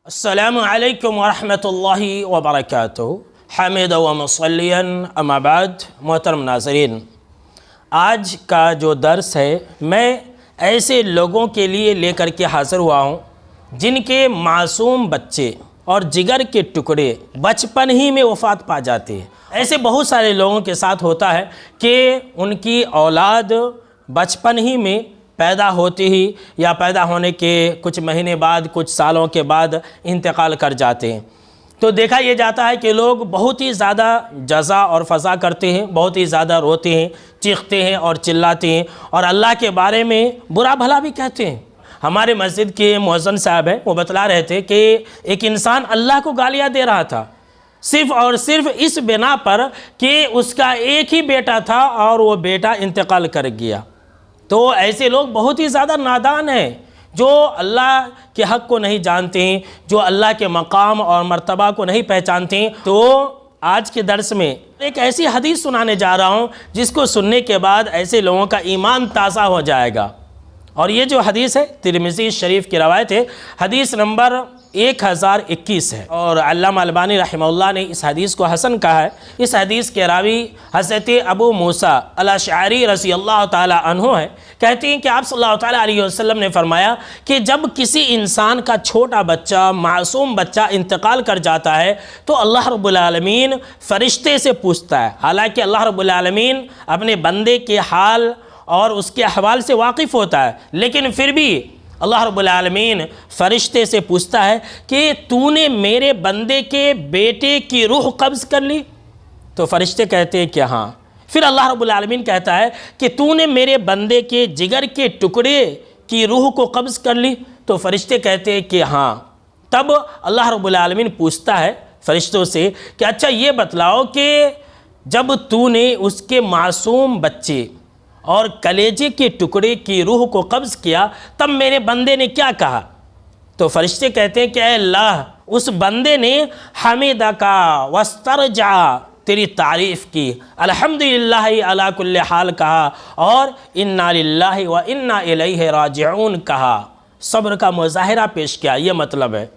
अस्सलामु अलैकुम वरहमतुल्लाहि वबरकातुहू। हामिद व मुसल्लियन अम्मा बाद। मोहतरम नाज़रीन, आज का जो दर्स है मैं ऐसे लोगों के लिए लेकर के हाज़िर हुआ हूँ जिनके मासूम बच्चे और जिगर के टुकड़े बचपन ही में वफ़ात पा जाते हैं। ऐसे बहुत सारे लोगों के साथ होता है कि उनकी औलाद बचपन ही में पैदा होते ही या पैदा होने के कुछ महीने बाद, कुछ सालों के बाद इंतकाल कर जाते हैं। तो देखा यह जाता है कि लोग बहुत ही ज़्यादा जज़ा और फ़ज़ा करते हैं, बहुत ही ज़्यादा रोते हैं, चीखते हैं और चिल्लाते हैं और अल्लाह के बारे में बुरा भला भी कहते हैं। हमारे मस्जिद के मुअज़्ज़िन साहब हैं, वो बतला रहे थे कि एक इंसान अल्लाह को गालियाँ दे रहा था सिर्फ़ और सिर्फ इस बिना पर कि उसका एक ही बेटा था और वो बेटा इंतकाल कर गया। तो ऐसे लोग बहुत ही ज़्यादा नादान हैं, जो अल्लाह के हक़ को नहीं जानते हैं, जो अल्लाह के मकाम और मर्तबा को नहीं पहचानते हैं। तो आज के दर्स में एक ऐसी हदीस सुनाने जा रहा हूँ जिसको सुनने के बाद ऐसे लोगों का ईमान ताज़ा हो जाएगा। और ये जो हदीस है तिरमिज़ी शरीफ की रवायत है, हदीस नंबर 1021 है और अल्लामा अलबानी रहमहुल्लाह ने इस हदीस को हसन कहा है। इस हदीस के रावी हज़रत अबू मूसा अल-अशअरी रज़ियल्लाहु ताला अन्हु है। कहते हैं कि आप सल्लल्लाहु ताला अलैहि वसल्लम ने फरमाया कि जब किसी इंसान का छोटा बच्चा, मासूम बच्चा इंतकाल कर जाता है तो अल्लाह रब्बुल आलमीन फ़रिश्ते से पूछता है। हालांकि अल्लाह रब्बुल आलमीन अपने बंदे के हाल और उसके अहवाल से वाकिफ़ होता है, लेकिन फिर भी अल्लाह रब्बुल आलमीन फ़रिश्ते से पूछता है कि तूने मेरे बंदे के बेटे की रूह कब्ज़ कर ली? तो फ़रिश्ते कहते हैं कि हाँ। फिर अल्लाह रब्बुल आलमीन कहता है कि तूने मेरे बंदे के जिगर के टुकड़े की रूह को कब्ज़ कर ली? तो फ़रिश्ते कहते हैं कि हाँ। तब अल्लाह रब्बुल आलमीन पूछता है फ़रिश्तों से कि अच्छा ये बतलाओ कि जब तूने उसके मासूम बच्चे और कलेजे के टुकड़े की रूह को कब्ज़ किया तब मेरे बंदे ने क्या कहा? तो फ़रिश्ते कहते हैं कि अल्लाह, उस बंदे ने हमीदा का वस्तरजा, तेरी तारीफ़ की, अल्हम्दुलिल्लाह अला कुल्li हाल कहा और इन्ना लिल्लाहि व इन्ना इलैहि राजिऊन कहा, सब्र का मुज़ाहिरा पेश किया। ये मतलब है।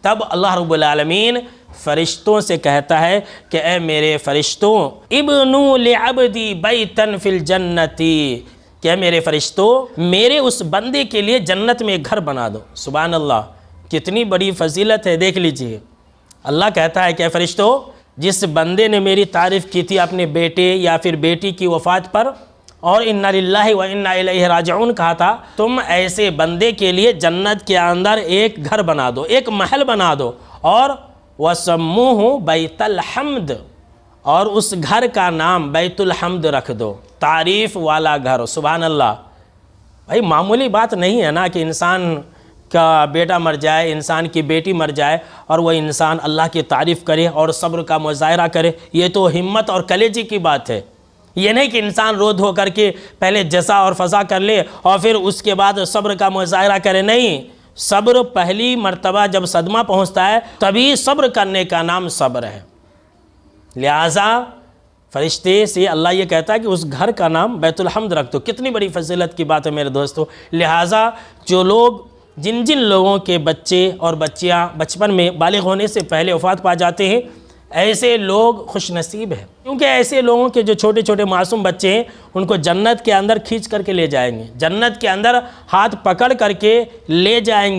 तब अल्लाह रब्बुल आलमीन फ़रिश्तों से कहता है कि ए मेरे फ़रिश्तों, इब्नु लिअब्दी बैतन फिल जन्नती, क्या मेरे फ़रिश्तों मेरे उस बंदे के लिए जन्नत में एक घर बना दो। सुभान अल्लाह, कितनी बड़ी फजीलत है, देख लीजिए। अल्लाह कहता है कि फ़रिश्तों, जिस बंदे ने मेरी तारीफ़ की थी अपने बेटे या फिर बेटी की वफ़ात पर और इन्ना लिल्लाहि व इन्ना इलैहि राजिऊन कहा था, तुम ऐसे बंदे के लिए जन्नत के अंदर एक घर बना दो, एक महल बना दो और वसम्मुहु बैतुल हम्द, और उस घर का नाम बैतुल हम्द रख दो, तारीफ़ वाला घर। सुभान अल्लाह। भाई मामूली बात नहीं है ना कि इंसान का बेटा मर जाए, इंसान की बेटी मर जाए और वह इंसान अल्लाह की तारीफ़ करे और सब्र का मुज़ाहिरा करे। ये तो हिम्मत और कलेजी की बात है। ये नहीं कि इंसान रो धो करके पहले जज़ा और फ़ज़ा कर ले और फिर उसके बाद सब्र का मुज़ाहिरा करे। नहीं, सब्र पहली मर्तबा जब सदमा पहुंचता है तभी सब्र करने का नाम सब्र है। लिहाजा फ़रिश्ते से अल्लाह ये कहता है कि उस घर का नाम बैतुल हम्द रख दो। कितनी बड़ी फजीलत की बात है मेरे दोस्तों। लिहाजा जो लोग, जिन जिन लोगों के बच्चे और बच्चियां बचपन में बालिग होने से पहले वफ़ात पा जाते हैं, ऐसे लोग खुश नसीब हैं, क्योंकि ऐसे लोगों के जो छोटे छोटे मासूम बच्चे हैं उनको जन्नत के अंदर खींच करके ले जाएंगे, जन्नत के अंदर हाथ पकड़ करके ले जाएंगे।